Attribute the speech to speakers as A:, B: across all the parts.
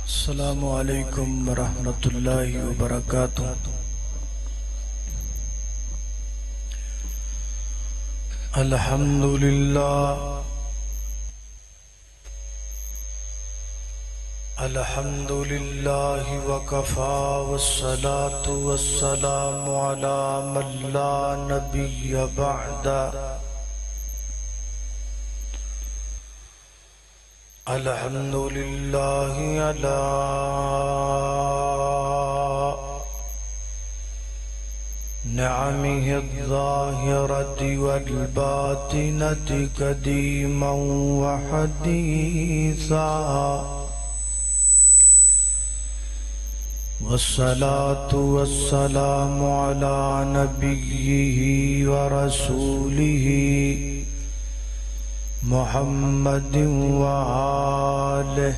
A: السلام علیکم ورحمۃ اللہ وبرکاتہ۔ الحمدللہ الحمدللہ وکفا والصلاة والسلام علی من لا نبی بعدہ۔ الحمدللہ علی نعمه الظاہرة والباطنة قدیما وحدیثا، والصلاة والسلام على نبیه ورسوله محمد وآلہ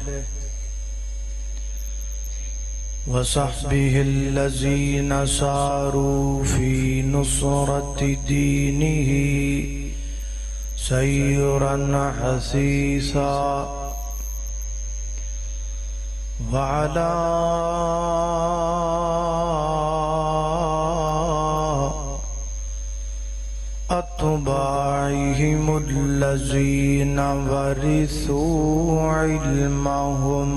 A: وصحبه الذين ساروا في نصرة دينه سيرا حثيثا، وعلى أتباعهم الذين ورثوا علمهم،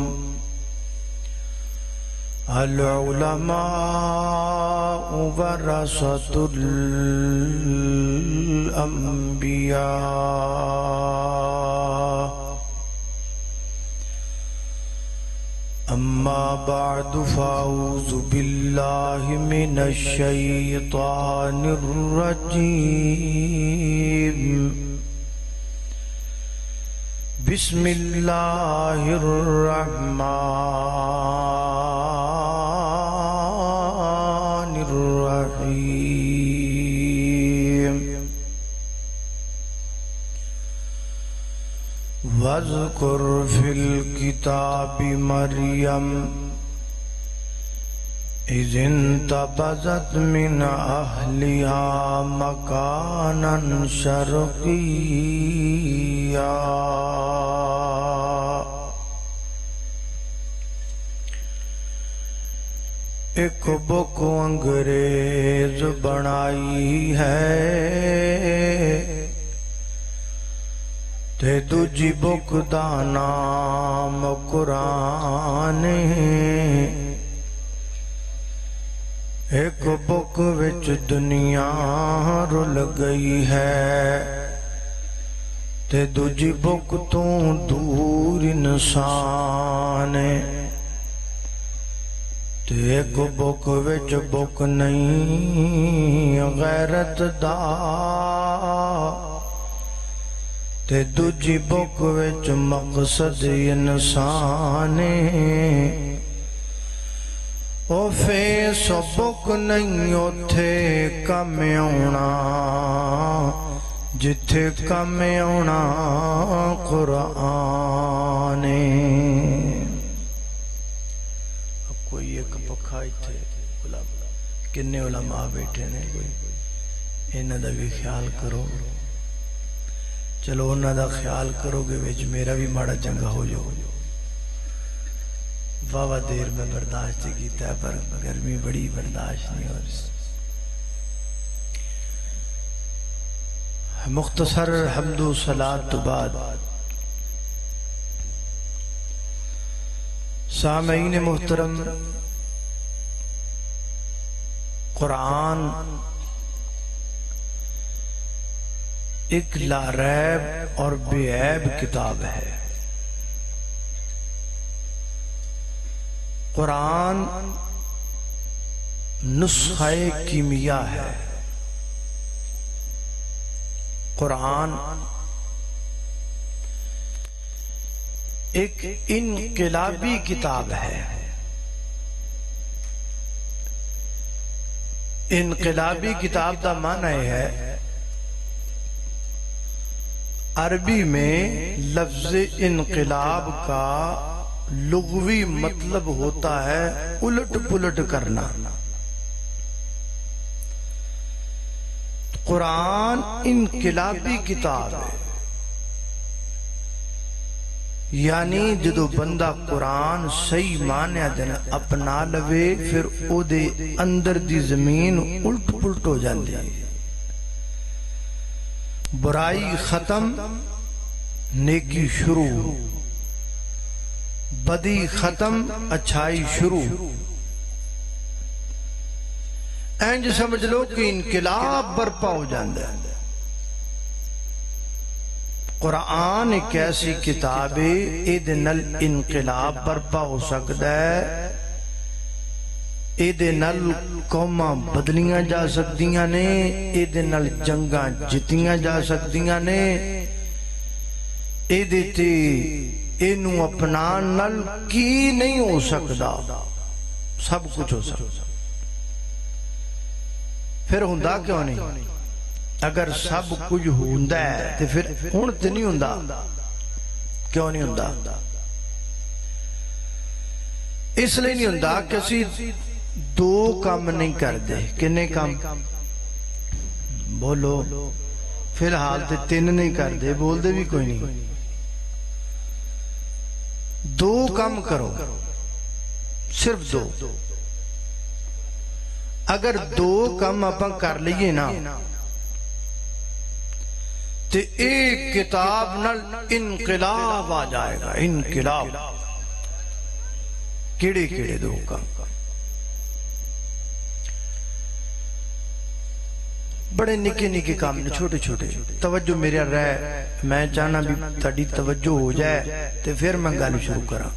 A: العلماء ورثة الأنبياء، أما بعد فأعوذ بالله من الشيطان الرجيم، بسم الله الرحمن الرحيم، واذكر في الكتاب مريم إذ انتبذت من أهلها مكانا شرقيا، ایک بک انگریز بنائی ہے تے دوجی بک دا نام قرآن ہے، ایک بک وچ دنیا رل گئی ہے تے دوجی بک تو دور انسان ہے، تے ایک بک وچ بک نہیں غیرت دا تے دوجی بک وچ مقصد انسان ہے، او فیس بک نہیں اوتھے کم آونا جتھے کم آونا قرآن ہے۔ اب کوئی ایک پکھا تھے کنے علماء بیٹھے نے، کوئی انہاں دا بھی خیال کرو، چلو انہاں دا خیال کرو گے وچ میرا بھی ماڑا چنگا ہو جاؤ۔ واہ دیر میں برداشت کیتا ہے پر گرمی بڑی برداشت نہیں ہو رہی۔ مختصر حمد و صلاۃ تو بعد سامعین محترم، قرآن ایک لا ریب اور بے عیب کتاب ہے۔ قرآن نسخہ کیمیا ہے، قرآن ایک انقلابی کتاب ہے۔ انقلابی کتاب دا معنی ہے، عربی میں لفظ انقلاب کا لغوی مطلب ہوتا ہے الٹ پلٹ کرنا۔ قرآن انقلابی کتاب ہے، یعنی جدو بندہ قرآن صحیح معنی دن اپنا لوے پھر او دے اندر دی زمین الٹ پلٹ ہو جاندی، برائی ختم نیکی شروع، بدی ختم اچھائی شروع۔ اینج سمجھ لو کہ انقلاب برپا ہو جاندہ ہے۔ قرآن ایک ایسی کتاب ہے ایدے نل انقلاب برپا ہو سکتا ہے، ایدے نل قوماں بدلیاں جا سکتیاں نے، ایدے نل جنگاں جتیاں جا سکتیاں نے، ایدے تے اینو اپنا نل کی نہیں ہو سکتا، سب کچھ ہو سکتا۔ پھر ہندہ کیوں نہیں؟ اگر سب کچھ ہندہ ہے تو پھر ہونتے نہیں ہندہ، کیوں نہیں ہندہ؟ اس لئے نہیں ہندہ کہ اسی دو کام نہیں کر دے، کنے کام بولو، فی الحال تے تین نہیں کر دے، بول دے بھی کوئی نہیں، دو کام کرو، صرف دو۔ اگر دو کام اپاں کر لیے نا تو ایک کتاب نال انقلاب آ جائے گا، انقلاب۔ کیڑے کیڑے دو کام؟ بڑے نکے نکے کام نے، چھوٹے چھوٹے۔ توجہ میرے رہے، میں چاہنا بھی تھوڑی توجہ ہو جائے تو پھر میں گل شروع کرا۔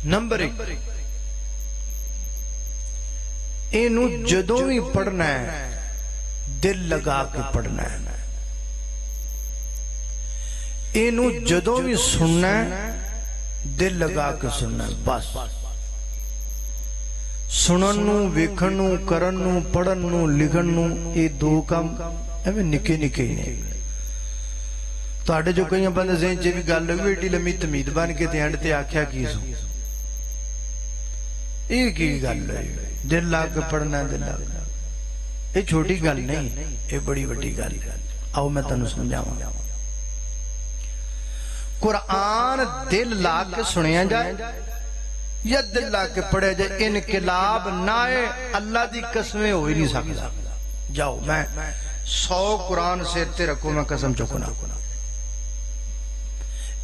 A: نمبر ایک، اینو جدوں بھی پڑھنا ہے دل لگا کے پڑھنا ہے، اینو جدوں بھی سننا ہے دل لگا کے سننا ہے، بس۔ سننو، ویکھنو، کرنو، پڑھنو، لکھنو، یہ دو کام ایویں نکے نکے ہی نہیں۔ تواڈے جو کئی بندے ذہن چ بھی گل ہوئی ایڈی لمبی تمید بن کے تے اینڈ تے آکھیا کی سو، یہ کی گل ہے؟ دل لا کے پڑھنا ہے، دل لا کے۔ یہ چھوٹی گل نہیں، یہ بڑی بڑی گل۔ آؤ میں تنوں سمجھاؤں۔ قرآن دل لا کے سنیا جائے یا دل لا کے پڑھے جائے، انقلاب نہ آئے اللہ دی قسمیں ہو ہی نہیں سکتا۔ جاؤ میں 100 قرآن سے تے رکھو، میں قسم چکنا۔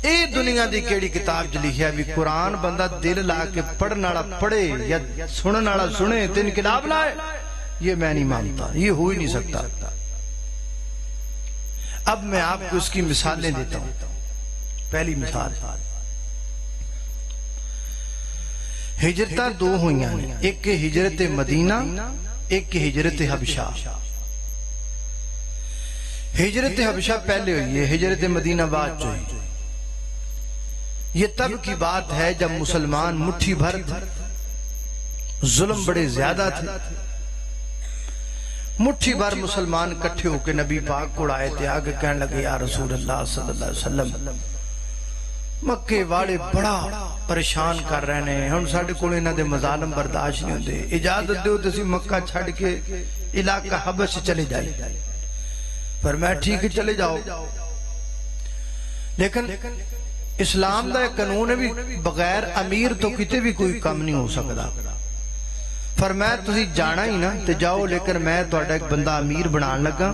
A: اے دنیا دی کیڑی کتاب چ لکھیا بھی قرآن بندہ دل لا کے پڑھن والا پڑھے یا سنن والا سنے تے انقلاب لائے؟ یہ میں نہیں مانتا، یہ ہو ہی نہیں سکتا۔ اب میں آپ کو اس کی مثالیں دیتا ہوں۔ پہلی مثال، ہجرتہ دو ہوئیاں ہیں، ایک ہجرت مدینہ، ایک ہجرت حبشہ۔ ہجرت حبشہ پہلے ہوئی ہے، ہجرت مدینہ بعد ہوئی۔ یہ تب کی بات ہے جب مسلمان مٹھی بھر تھے، ظلم بڑے زیادہ تھے۔ مٹھی بھر مسلمان کٹھے ہو کے نبی پاک کو آئے تھے، آگے کہنے لگے یا رسول اللہ صلی اللہ علیہ وسلم، مکے والے بڑا پریشان کر رہے ہیں، ہم ساڑھے کو انہاں دے مظالم برداشت نہیں ہوندے، اجازت دیو تسی مکہ چھڑ کے علاقہ حبش چلے جائے۔ فرمایا ٹھیک ہے چلے جاؤ، لیکن اسلام دا ایک قانون ہے بھی بغیر امیر تو کتے بھی کوئی کام نہیں ہو سکتا۔ فرمایا تسی جانا ہی نا تے جاؤ، لیکن میں تہاڈا ایک بندہ امیر بنان لگا،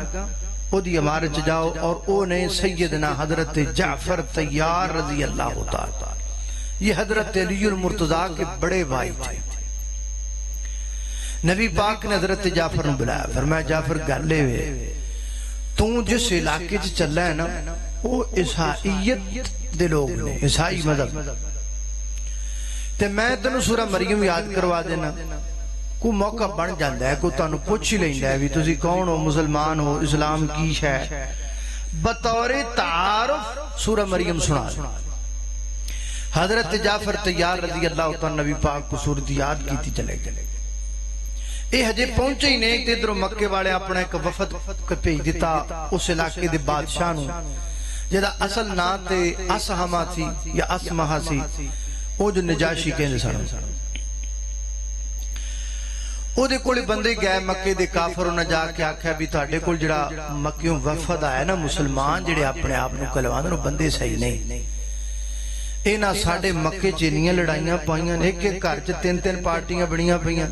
A: او دی امارت جاؤ، اور او نے سیدنا حضرت جعفر طیار رضی اللہ تعالی، یہ حضرت علی المرتضیٰ کے بڑے بھائی تھے۔ نبی پاک نے حضرت جعفر نے بلایا، فرمایا جعفر گلے ہوئے، تو جس علاقے سے چل رہا ہے نا وہ عیسائیت دے لوگ نے، عیسائی مذہب، تے میں تنوں سورہ مریم یاد کروا دینا، کو موقع بن جاندہ ہے، کو تانوں پوچھ ہی لیندہ ہے بھی تسی کون ہو، مسلمان ہو، اسلام کی ہے، بطور تعارف سورہ مریم سنا دیں۔ حضرت جعفر طیار رضی اللہ تعالیٰ نبی پاک کو صورت یاد کی تھی چلے گئے۔ اے ہجے پہنچے ہی نہیں، ادھروں مکے والے اپنا ایک وفد بھیج دیتا اس علاقے دے بادشاہ نوں، جدا اصل نا تے اسہما تھی یا اسمہا سی، وہ جو نجاشی کہندے سن۔ او دے کول بندے گئے مکے دے کافر انہاں جا کے آکھیا بھی تہاڈے کول جڑا مکیوں وفد آیا نا مسلمان جڑے اپنے آپ نوں کلواندے او بندے صحیح نہیں انہاں ساڈے مکے چ انیاں لڑائیاں پائیاں ایک ایک گھر چ تین تین پارٹیاں بڑیاں پئیاں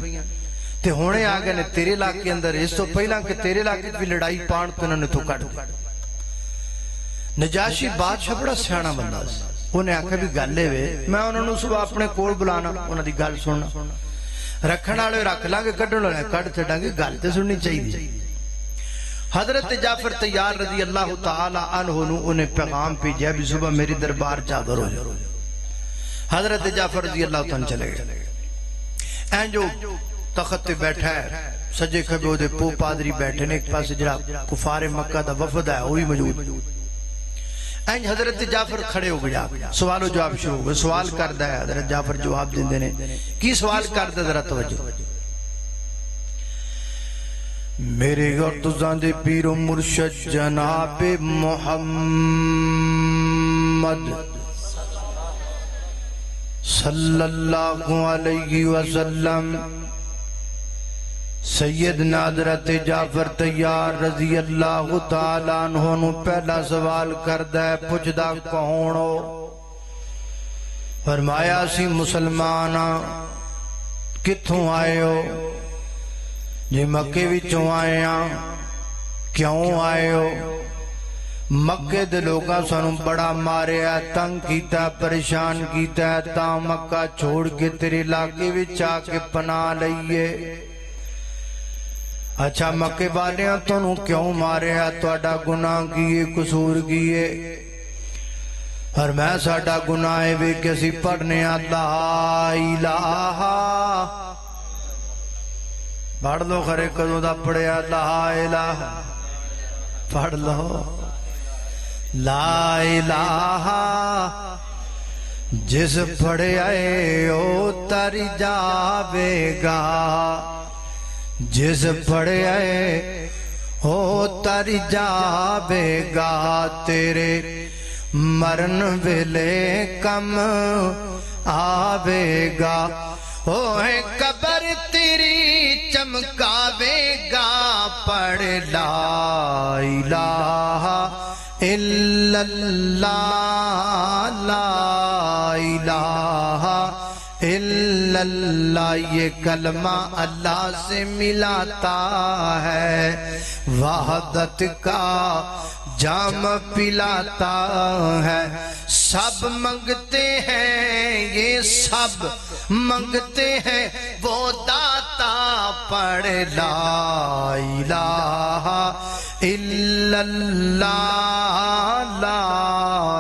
A: تے ہونے آ گئے نے تیرے علاقے اندر اس تو پہلا کہ تیرے علاقے بھی لڑائی پان تو انہوں نے تو کٹ دیا نجاشی بادشاہ بڑا سیاںا بندہ سی انہیں آکھیا بھی گل اے وے میں انہوں نے صبح اپنے کول بلانا انہاں دی گل سننا رکھن والے رکھ لاں گے کڈن والے کڈ چھڈاں گے گل تے سننی چاہیے حضرت جعفر طیار رضی اللہ تعالی عنہ نو انہیں پیغام بھیجا بھی صبح میری دربار چادر ہو جائے حضرت جعفر رضی اللہ تعالی چلے گئے این جو تخت تے بیٹھا ہے سجے کھبے دے پو پادری بیٹھے نے ایک پاس جڑا کفار مکہ دا وفد ہے وہی موجود این حضرت جعفر کھڑے ہو گیا سوال و جواب شروع ہوئے سوال کردا ہے حضرت جعفر جواب دیندے نے کی سوال کردا ذرا توجہ میرے غرضاں دے پیر و مرشد جناب محمد صلی اللہ علیہ وسلم سیدنا حضرت جعفر طیار رضی اللہ تعالیٰ عنہ نو پہلا سوال کردہ ہے پوچھدا کون ہو فرمایا سی مسلمانہ کتھوں آئے ہو جی مکے وچوں آئے ہاں کیوں آئے ہو مکے دے لوگاں سانوں بڑا ماریا تنگ کیتا پریشان کیتا تا مکہ چھوڑ کے تیرے علاقے وچ آ کے پناہ لئیے اچھا مکے والیاں تانوں کیوں ماریا تہاڈا گناہ کیے قصور کیے اور میں ساڈا گناہ وی کہ اسی پڑھنے لا الہ پڑھ لو خرے کدوں دا پڑھیا لا الہ پڑھ لو لا الہ جس پڑھیا ہے او تر جاوے گا جس پڑھیا ہے او تر جاوے گا تیرے مرن ویلے کم آوے گا اوہ قبر تیری چمکاوے گا پڑھ لا الہ الا اللہ لا الہ الا اللہ یہ کلمہ اللہ سے ملاتا ہے وحدت کا جام پلاتا ہے سب منگتے ہیں یہ سب منگتے ہیں وہ داتا پڑھ لا الہ الا اللہ لا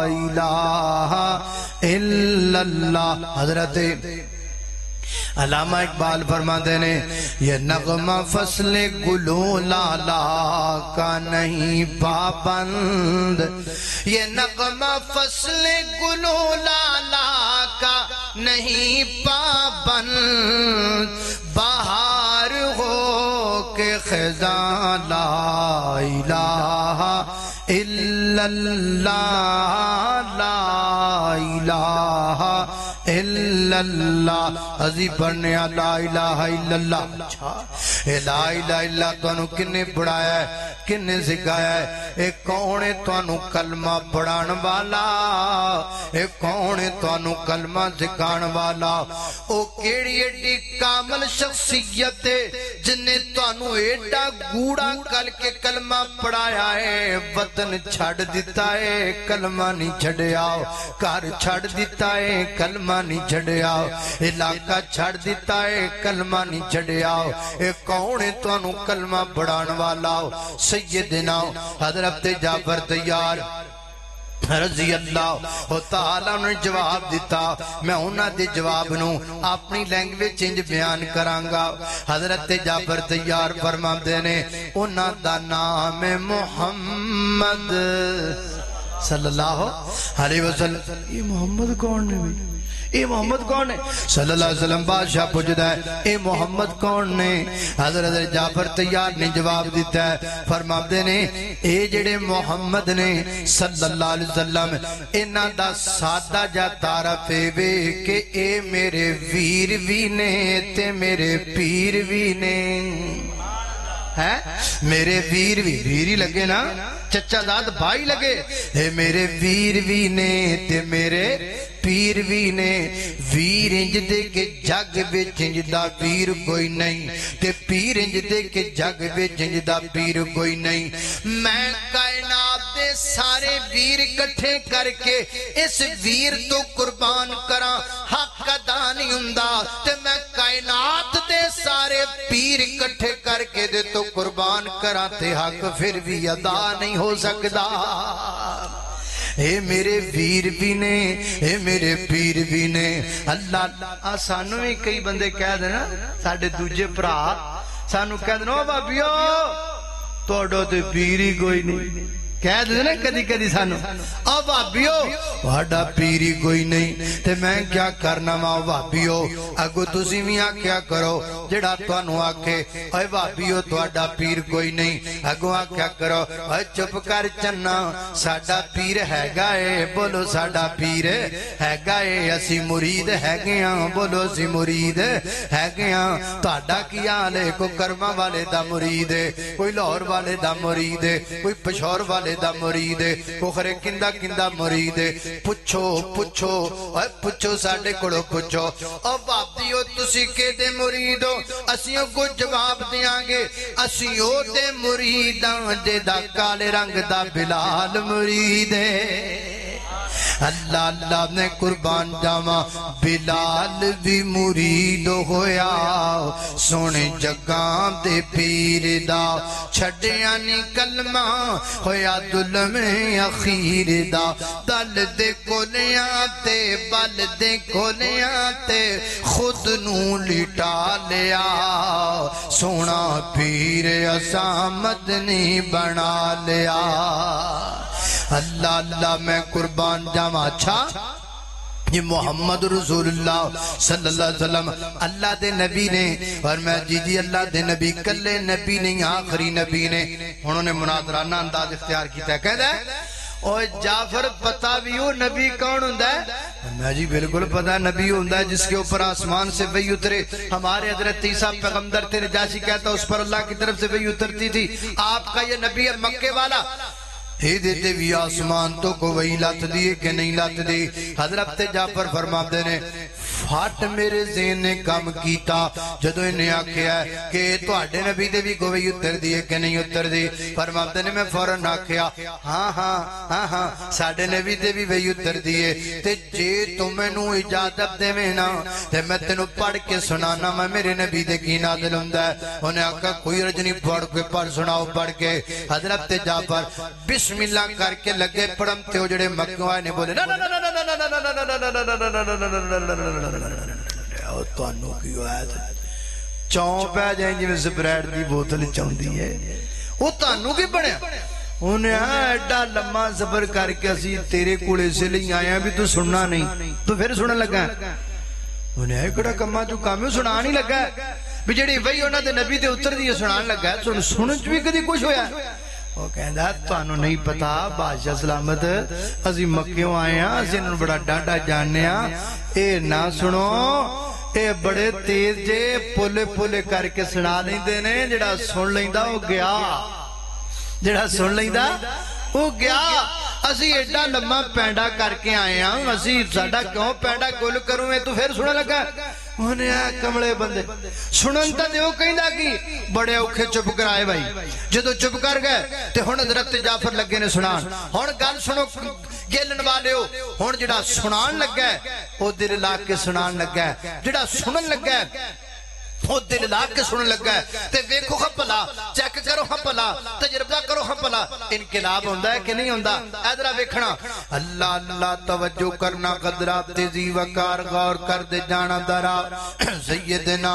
A: الہ الا اللہ حضرت علامہ اقبال فرماتے ہیں یہ نغمہ فصل گلو لالا کا نہیں پابند یہ نغمہ فصل گلو لالا کا نہیں پابند بہار ہو کے خزاں لا الہ الا اللہ لا الہ الا اللہ عزیز پڑھنے لا الہ الا اللہ لا الہ الا تو انہوں کنے پڑھایا ہے کنے سکھایا ہے ایک کونے تو انہوں کلمہ پڑھان والا ایک کونے تو انہوں کلمہ سکھان والا او کیڑی ایڈی کامل شخصیت ہے جنہیں تو انہوں ایڈا گوڑا کل کے کلمہ پڑھایا ہے وطن چھڑ دیتا ہے کلمہ نہیں چھڑے آؤ کار چھڑ دیتا ہے کلمہ نہیں چھڑے آؤ علاقہ چھڑ دیتا ہے کلمہ نہیں چھڑے آؤ ایک کونے تو انہوں کلمہ پڑھان والا سیدنا حضرت جعفر طیار رضی اللہ تعالیٰ نے جواب دیتا میں انہاں دے جواب نو اپنی لینگویج انج بیان کرانگا حضرت جعفر طیار فرماندے نے انہاں دا نام محمد صلی اللہ علیہ وسلم یہ محمد کون نے بھی اے محمد کون ہے؟ صلی اللہ علیہ وسلم بادشاہ پوچھتا ہے اے محمد کون نے؟ حضرت جعفر تیار نے جواب دیتا ہے، فرماتے نے اے جڑے محمد نے صلی اللہ علیہ وسلم انہاں دا سادہ جا تعارف وے کہ اے میرے ویر بھی نے تے میرے پیر بھی نے۔ ہے میرے ویر بھی ویری لگے نا، چچا داد بھائی لگے، اے میرے ویر بھی نے تے میرے پیر بھی نے۔ ویر انج دے کے جگ وچ انج دا پیر کوئی نہیں، تے پیر انج دے کے جگ وچ انج دا پیر کوئی نہیں۔ میں کائنات دے سارے ویر کٹھے کر کے اس ویر تو قربان کراں حق ادا نہیں ہوندا، تے میں کائنات دے سارے پیر کٹھے کر کے دے تو قربان کراں تے حق پھر بھی ادا نہیں ہو سکدا۔ اے میرے ویر بھی نے اے میرے پیر بھی نے۔ اللہ سانو بھی کئی بندے کہہ دینا، ساڑھے دوجے پرا سانو کہہ دینا او بابیو توڑو تے پیر ہی کوئی نہیں، کہہ دے نا کدی کدی سانو او بھابیو واڈا پیری کوئی نہیں، تے میں کیا کرنا ماں بھابیو اگو تسی بھی آکھیا کرو جڑا تانوں آکھے اے بھابیو تواڈا پیر کوئی نہیں، اگو آکھیا کرو اے چپ کر چنا ساڈا پیر ہیگا اے، بولو ساڈا پیر ہیگا اے، اسی مرید ہیگے ہاں، بولو اسی مرید ہیگے ہاں۔ تہاڈا کی حال ہے؟ کوئی کرما والے دا مرید ہے، کوئی لاہور والے دا مرید ہے، کوئی پشور والے دا مرید ہے، کوخرے کندہ کندہ مرید ہے۔ پچھو پچھو اے پچھو ساڑھے کڑو پچھو او بابدیو تسی کے دے مرید ہو، اسیوں کو جواب دیاں گے اسیوں دے مریداں دے دا کالے رنگ دا بلال مرید ہے۔ اللہ اللہ نے قربان جاواں بلال بھی مرید ہویا سونے جگاں دے پیر دا، چھڑیاں نی کلمہ ہویا دلم اخیر دا، دل دے کولیاں تے بل دے کولیاں تے خود نو لٹا لیا، سونا پیر اسامت نہیں بنا لیا۔ اللہ اللہ میں قربان جاواں۔ اچھا یہ محمد رسول اللہ صلی اللہ علیہ وسلم اللہ دے نبی نے، اور میں جی اللہ دے نبی کلے نبی نہیں آخری نبی نے۔ انہوں نے مناظرانہ انداز اختیار کیتا ہے، کہہ دے اور جعفر پتہ بھی ہو نبی کون ہوندہ ہے؟ میں جی بالکل پتہ نبی ہوندہ ہے جس کے اوپر آسمان سے وحی اترے، ہمارے حضرت عیسیٰ پیغمبر تھے، نجاشی کہتا اس پر اللہ کی طرف سے وحی اترتی تھی۔ آپ کا یہ نبی ہے مکے والا، ہی دیتے بھی آسمان تو کو وہی لات دیئے کہ نہیں لات دی۔ حضرت جعفر فرماتے نے فاٹ میرے ذہن نے کام کیتا جدو انہیں آکھیا ہے کہ تو آڑے نبی دے بھی کوئی اتر دیئے کہ نہیں اتر دی۔ فرماتے نے میں فوراں آکھیا ہاں ہاں ہاں ہاں ساڑے نبی دے بھی وہی اتر دیئے، تے جے تمہیں نو اجازت دے میں نا تے میں تینوں پڑھ کے سنانا میں میرے نبی دے کی نازل ہوندہ ہے۔ انہیں آکھا کوئی رجنی پڑھ کے پڑھ سناؤ پڑھ کے۔ حضرت جعفر بسم اللہ کر کے لگے پڑھمتے ہو جڑے مکہ آئے نے بولے نا نا نا نا نا نا نا نا نا نا چون پہ جائیں جی میں سپریڈ دی بوتل چون دی ہے وہ تانوں کی بڑھے انہیں ایڈا لمحہ سفر کر کے اسی تیرے کوڑے سے لئی آیا بھی تو سننا نہیں تو پھر سننا لگا انہیں ایکڑا کمہ جو کامیوں سنا نہیں لگا بھی جڑی وہی ہونا دے نبی دے اتر دی سنان لگا سنچ بھی کدی کچھ ہویا وہ کہندہ تانوں نہیں پتا بادشاہ سلامت اسی مکیوں آئے ہیں اسی انہوں بڑا ڈاڈا جاننے ہیں اے نہ سنو اے بڑے تیز جے پولے پولے کر کے سنا نہیں دینے جڑا سن لیندہ وہ گیا جڑا سن لیندہ وہ گیا اسی ایڈا لمحہ پینڈا کر کے آئے ہیں اسی ساڑا کیوں پینڈا گل کروں میں تو پھر سنا لگا انہیں آئے کمڑے بندے سننتا دے وہ کہیں دا کی بڑے اوکھے چپ کر آئے بھائی جدو چپ کر گئے تے ہون حضرت جعفر لگے نے سنان ہون گل سنو گیلن والے ہو ہون جڑا سنان لگ گئے وہ دل لاکھ کے سنان لگ گئے جڑا سنن لگ گئے وہ دل لاکھ کے سنن لگ گئے تے ویکھو خپلا چیک کرو خپلا تجربہ کرو خپلا انقلاب ہوندہ ہے کہ نہیں ہوندہ ایدرہ ویکھنا اللہ اللہ توجہ کرنا قدرہ تیزی وقار غور کر دے جانا درہ سیدنا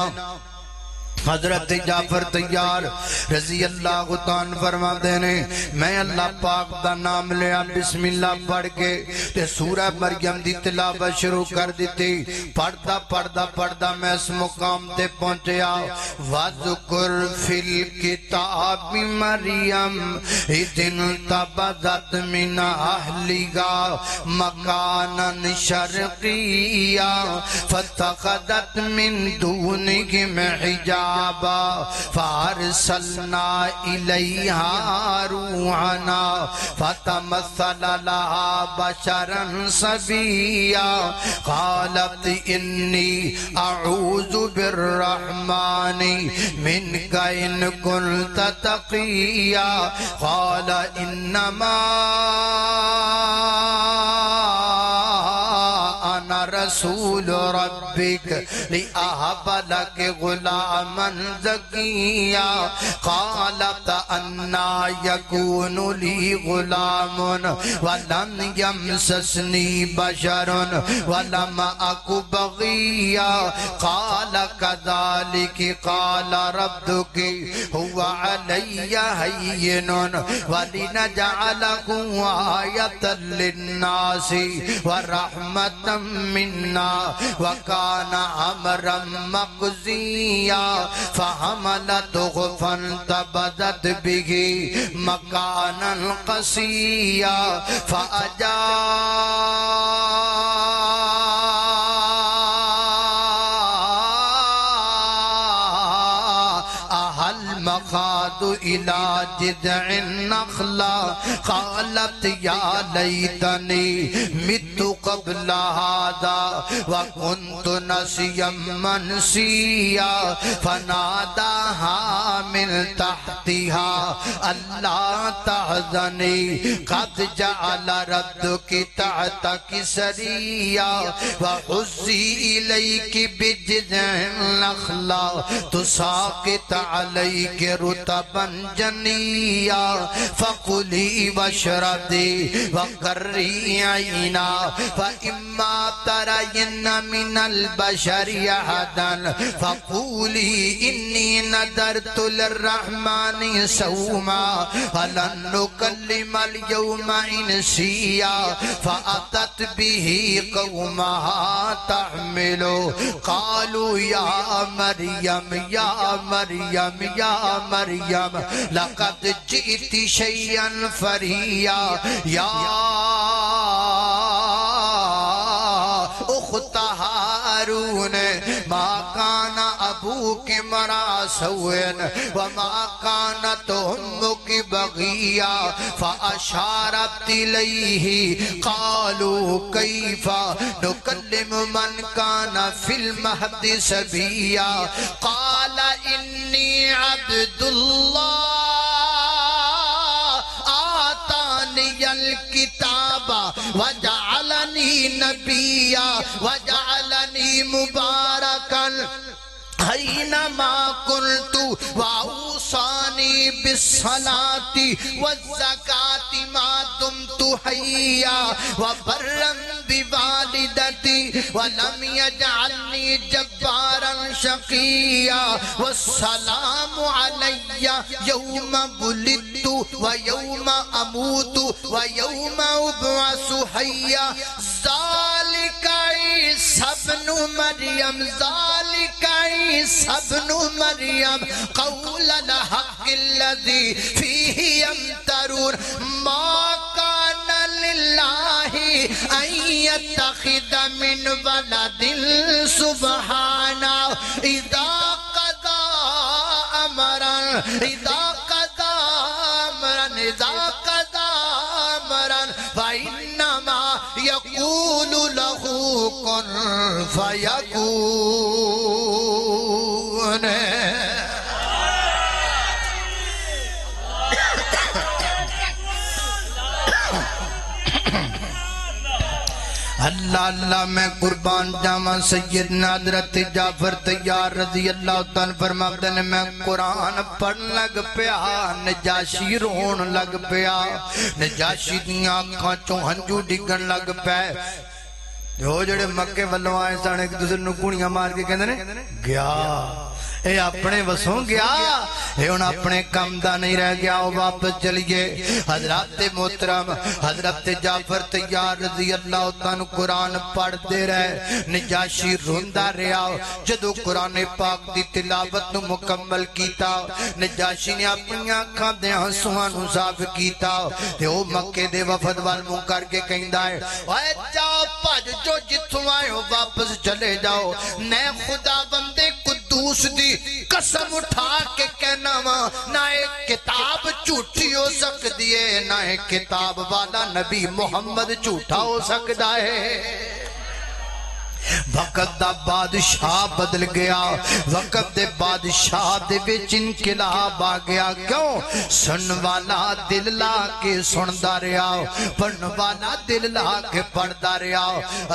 B: حضرت جعفر تیار رضی اللہ عنہ فرما دینے میں اللہ پاک دا نام لیا بسم اللہ پڑھ کے تے سورہ مریم دی تلاوت شروع کر دیتی پڑھدا میں اس مقام تے پہنچیا وَذُكُرْ فِي الْكِتَابِ مَرْيَمْ اِذْ انْتَبَذَتْ مِنْ أَهْلِهَا مَكَانًا شَرْقِيًّا فَاتَّخَذَتْ مِنْ دُونِهِمْ حِجَابًا فارسلنا إليها روحنا فتمثل لها بشرا سويا قالت إني أعوذ بالرحمن منك إن كنت تقيا قال إنما أنا رسول ربك لأهب لك غلاما زكيا قالت أنى يكون لي غلام ولم يمسسني بشر ولم أك بغيا قال كذلك قال ربك هو علي هين ولنجعله آية للناس ورحمة منا وكان أمرا مقضيا فحملته فانتبذت به مكانا قصيا المخاض إلى جذع النخلة قالت يا ليتني مت قبل هذا وكنت نسيا منسيا فناداها من تحتها ألا تحزني قد جعل ربك تحتك سريا وحزي إليك بجذع النخلة تساقط عليك رطبا جنيا فكلي واشربي وقري عينا فإما ترين من البشر أحدا فقولي إني نذرت للرحمن صوما فلن نكلم اليوم إنسيا فأتت به قومها تحمل قالوا يا مريم يا مريم يا مريم لقد جئت شيئا فريا يا أخت هارون ما كان أبوك امرأ سوء وما كانت أمك بغيا فأشارت إليه قالوا كيف نكلم من كان في المهد صبيا قال إني عبد الله آتاني الكتاب وجعلني نبيا وجعلني مباركا أينما كنت وأوصاني بالصلاة والزكاة ما دمت حيا وبرا بوالدتي ولم يجعلني جبارا شقيا والسلام علي يوم ولدت ويوم أموت ويوم أبعث حيا ذلك عيسى ابن مريم ذلك عيسى ابن مريم قول الحق الذي فيه يمترون ما كان لله أن يتخذ من ولد سبحانه إذا قضى أمرا فإنما يقول له كن فيكون اللہ اللہ میں قربان جاواں سیدنا حضرت جعفر تیار رضی اللہ عنہ فرماتے ہیں میں قرآن پڑھ لگ پیا نجاشی رون لگ پیا نجاشی دیاں آنکھاں چوں ہنجو ڈگن لگ پے وہ جڑے مکے والوں آئے سن ایک دوسرے نوں کونیاں مار کے کہندے نے گیا اے اپنے وسوں گیا اے ان اپنے کم دا نہیں رہ گیا وہ واپس چلیے حضرت محترم حضرت جعفر طیار رضی اللہ عنہ قرآن پڑھ دے رہے نجاشی روندہ رہا جدو قرآن پاک دی تلاوت نو مکمل کیتا نجاشی نے اپنی آنکھاں دے ہنسوان صاف کیتا تے او مکے دے وفد وال منہ کر کے کہندا ہے اے جاؤ بھج جو جتھوں آئے ہو واپس چلے جاؤ میں خدا بندے قدوس دی قسم اٹھا کے کہنا وا نہ ایک کتاب جھوٹی ہو سکتی ہے نہ ایک کتاب والا نبی محمد جھوٹا ہو سکتا ہے وقت دا بادشاہ بدل گیا وقت دے بادشاہ دے وچ انقلاب آ گیا کیوں سن والا دل لا کے سندا رہا پڑھن والا دل لا کے پڑھدا رہا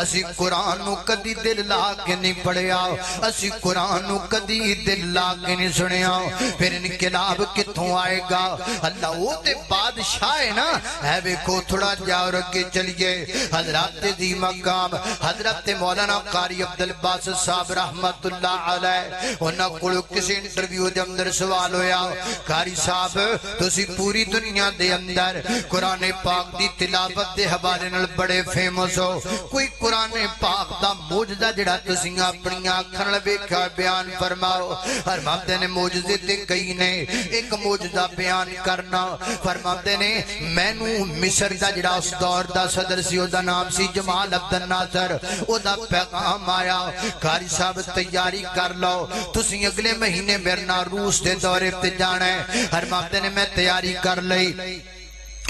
B: اسی قرآن نو کدی دل لا کے نہیں پڑھیا اسی قرآن نو کدی دل لا کے نہیں سنیا پھر انقلاب کتھوں آئے گا اللہ وہ تے بادشاہ ہے نا ہے ویکھو تھوڑا جاؤ رکھے چلیے حضرت دی مقام حضرت مولانا قاری عبدالباسط صاحب رحمت اللہ علیہ انہاں کولو کسی انٹرویو دے اندر سوال ہویا قاری صاحب تسی پوری دنیا دے اندر قرآن پاک دی تلاوت دے حوالے نال بڑے فیمس ہو کوئی قرآن پاک دا معجزہ جڑا تسی اپنی آنکھاں نال ویکھیا بیان فرماؤ فرماتے نے معجزے تے کئی نے ایک معجزہ بیان کرنا فرماتے نے مینوں مصر دا جڑا اس دور دا صدر سی او دا نام سی جمال عبد الناصر او دا پیغام آیا قاری صاحب تیاری کر لو تسی اگلے مہینے میرے نال روس دے دورے تے جانا ہے ہر مابدے نے میں تیاری کر لئی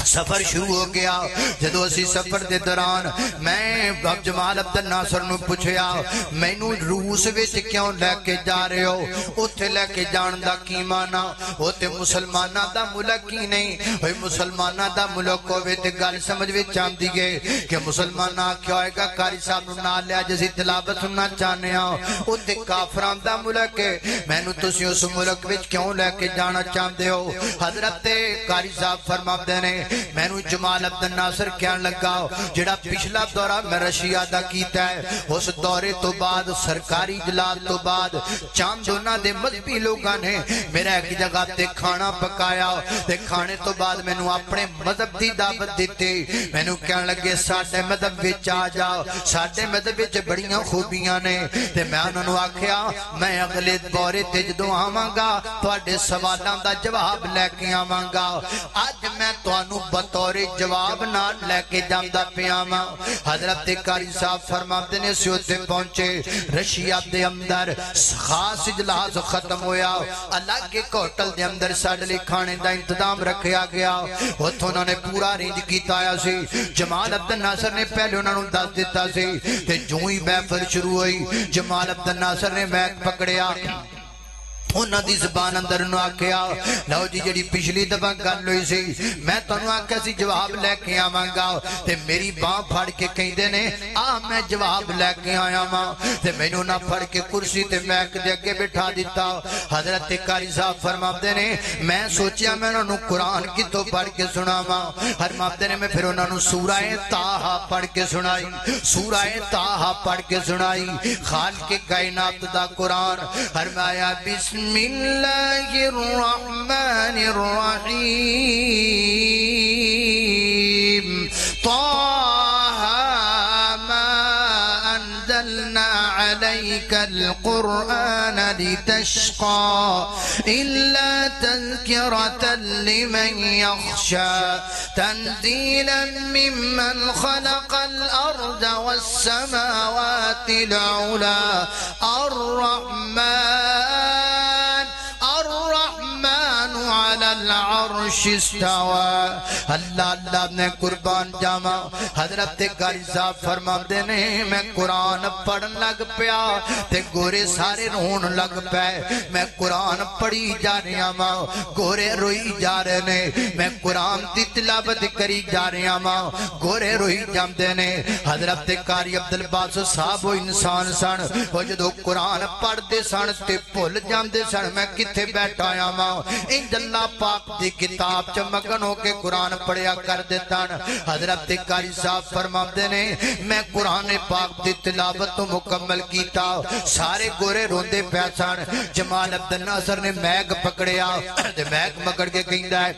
B: سفر شروع ہو گیا جدو اسی سفر دے دوران میں جمال عبد الناصر نو پوچھیا مینوں روس وچ کیوں لے کے جا رہے ہو اوتھے لے کے جان دا کی مانا اوتے مسلماناں دا ملک ہی نہیں اوے مسلماناں دا ملک ہوے تے گل سمجھ وچ آندی ہے کہ مسلماناں کیا ہوئے گا قاری صاحب نو نال لیا جسی تلاوت سننا چاہنے ہاں اوتے کافراں دا ملک ہے مینوں تسی اس ملک وچ کیوں لے کے جانا چاہندے ہو حضرت قاری صاحب فرماتے نے مینوں جمال عبد الناصر کہن لگا جڑا پچھلا دورہ میں رشیا دا کیتا ہے اس دورے تو بعد سرکاری اجلاس تو بعد چاند انہاں دے مذہبی لوگاں نے میرا ایک جگہ تے کھانا پکایا تے کھانے تو بعد مینوں اپنے مذہب دی دعوت دتی مینوں کہن لگے ساڈے مذہب وچ آ جاؤ ساڈے مذہب وچ بڑیاں خوبیاں نے تے میں انہاں نوں آکھیا میں اگلے دورے تے جدوں آواں گا تواڈے سوالاں دا جواب لے کے آواں گا اج میں تانوں بطور جواب نہ لے کے جاندا پیا ماں حضرت قاری صاحب فرماتے نے سیوتے پہنچے رشیا دے اندر خاص اجلاس ختم ہویا الگ ایک ہوٹل دے اندر ساڈے لئی کھانے دا انتظام رکھیا گیا اوتھوں انہوں نے پورا ارینج کیتا آیا سی جمال عبد الناصر نے پہلے انہوں نے دس دیتا سی تے جوں ہی محفل شروع ہوئی جمال عبد الناصر نے میک پکڑیا انہاں دی زبان اندر انہوں آکھیا لو جی جڑی پچھلی دفعہ گل ہوئی سی میں تانوں آکھیا سی جواب لے کے آواں گا تے میری باں پھڑ کے کہندے نے میں جواب لے کے آیا ماں تے مینوں نہ پھڑ کے کرسی تے میک دے اگے بٹھا دیتا حضرت قاری صاحب فرماتے نے میں سوچیا میں انہاں نوں قرآن کتوں پڑھ کے سناواں فرماتے نے میں پھر انہاں نوں سورہ طٰہٰ پڑھ کے سنائی سورہ طٰہٰ پڑھ کے سنائی خالق کائنات دا قرآن فرمایا بسم اللہ الرحمن الرحیم طٰہٰ ما انزلنا عليك القرآن لتشقى إلا تذكرة لمن يخشى تنزيلا ممن خلق الأرض والسماوات العلى الرحمن على العرش استوى اللہ اللہ نے قربان جاما حضرت قاری صاحب فرماتے نے میں قرآن پڑھن لگ پیا تے گورے سارے رون لگ پے میں قرآن پڑھی جا رہا ماں گورے روئی جا رہے نے میں قرآن دی تلاوت کری جا رہا ماں گورے روئی جاندے نے حضرت قاری عبدالباسط صاحب وہ انسان سن وہ جدو قرآن پڑھ دے سن تے بھول جاندے سن میں کتھے بیٹھا آیا ماں انج اللہ پاک دی کتاب چ مگن ہو کے قرآن پڑھیا کر دیتن حضرت قاری صاحب فرماندے نے میں قرآن پاک دی تلاوت تو مکمل کیتا سارے گورے روندے پے سن جمال عبد الناصر نے میگ پکڑیا تے میگ پکڑ کے کہندا ہے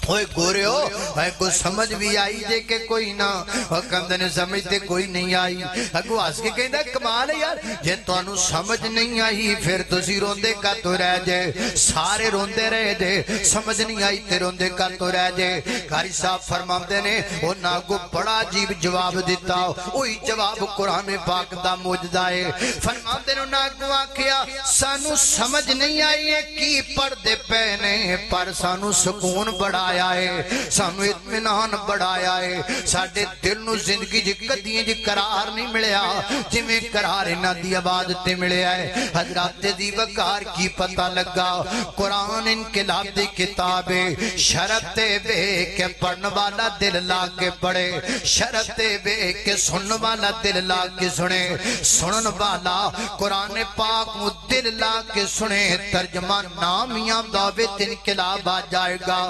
B: اوے گورے ہو اے کو سمجھ بھی آئی جے کہ کوئی نہ حکم نے سمجھتے کوئی نہیں آئی اگو ہس کے کہندا کمال ہے یار جے تانوں سمجھ نہیں آئی پھر تسی روندے کا تو رہ جے سارے روندے رہے جے سمجھ نہیں آئی تے روندے کا تو رہ جے قاری صاحب فرماندے نے او نا کو بڑا عجیب جواب دیتا وہی جواب قرآن پاک دا معجزہ ہے فرماندے نے نا کو آکھیا سانو سمجھ نہیں آئی ہے کی پڑھدے پے نے پر سانو سکون بڑا سانو اطمینان بڑھایا ہے ساڈے دل نو زندگی جی کدیاں جی قرار نہیں ملیا جویں قرار انہاں دی عبادت تے ملیا ہے حضرات دی وقار کی پتہ لگا قرآن انقلاب دی کتاب ہے شرط ویکھ کے پڑھن والا دل لا کے پڑھے شرط ویکھ کے سنن والا دل لا کے سنے سنن والا قرآن پاک مو دل لا کے سنے ترجمہ نامیاں دعوے انقلاب آ جائے گا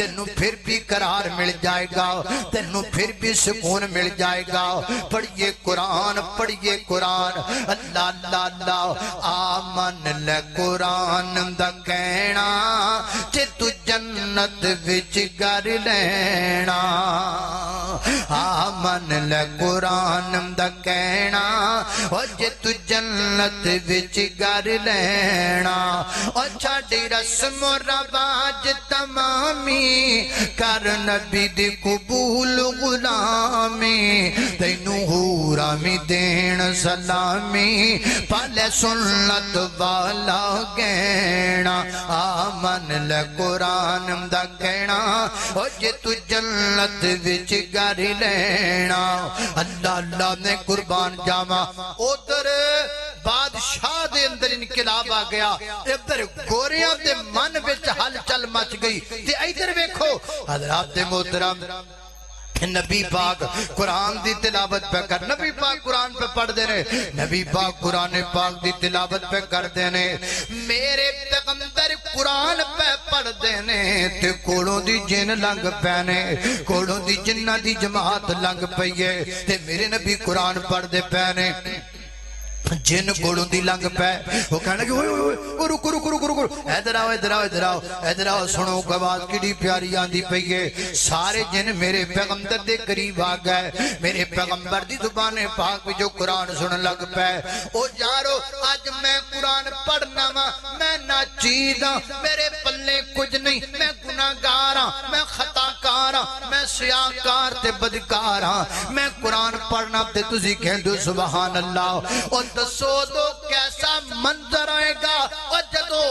B: تینو پھر بھی قرار مل جائے گا تینو پھر بھی سکون مل جائے گا پڑھئے قرآن اللہ اللہ اللہ آمن لے قرآن دا کہنا جے تو جنت وچ گر لینا آمن لے قرآن دا کہنا جے تو جنت وچ گر لینا اور چھاڑی رسم و رواج تمامی کر نبی دی قبول غلامی تینو حورامی دین سلامی پالے سنت والا گینا آمن لے قرآن دا کہنا جے تو جنت وچ گر لینا اللہ اللہ نے قربان جاما ادھر بادشاہ دے اندر انقلاب آ گیا ادھر گوریاں دے من وچ ہل چل مچ گئی تے ادھر ویکھو حضرات محترم نبی پاک قرآن دی تلاوت پہ کر نبی پاک قرآن پہ پڑھ دے رہے نبی پاک قرآن پاک دی تلاوت پہ کر دینے میرے پیغمبر قرآن پہ پڑھ دینے تے کوڑوں دی جن لنگ پینے کوڑوں دی جنہ دی جماعت لنگ پئیے تے میرے نبی قرآن پڑھ دے پینے جن کوڑوں دی لنگ پہ وہ کہنے کہ رکو رکو رکو رکو ادھر آؤ ادھر آؤ ادھر آؤ ادھر آؤ سنو آواز کیڑی پیاری آندی پئی ہے سارے جن میرے پیغمبر دے قریب آ گئے میرے پیغمبر دی زبان پاک جو قرآن سنن لگ پے او یارو اج میں قرآن پڑھنا وا میں ناچیز ہاں میرے پلے کچھ نہیں میں گناہگار ہاں میں خطا کار ہاں میں سیاہ کار تے بدکار ہاں میں قرآن پڑھنا تے تسی کہندو سبحان اللہ اور دسو دو کیسا منظر آئے گا اور جدو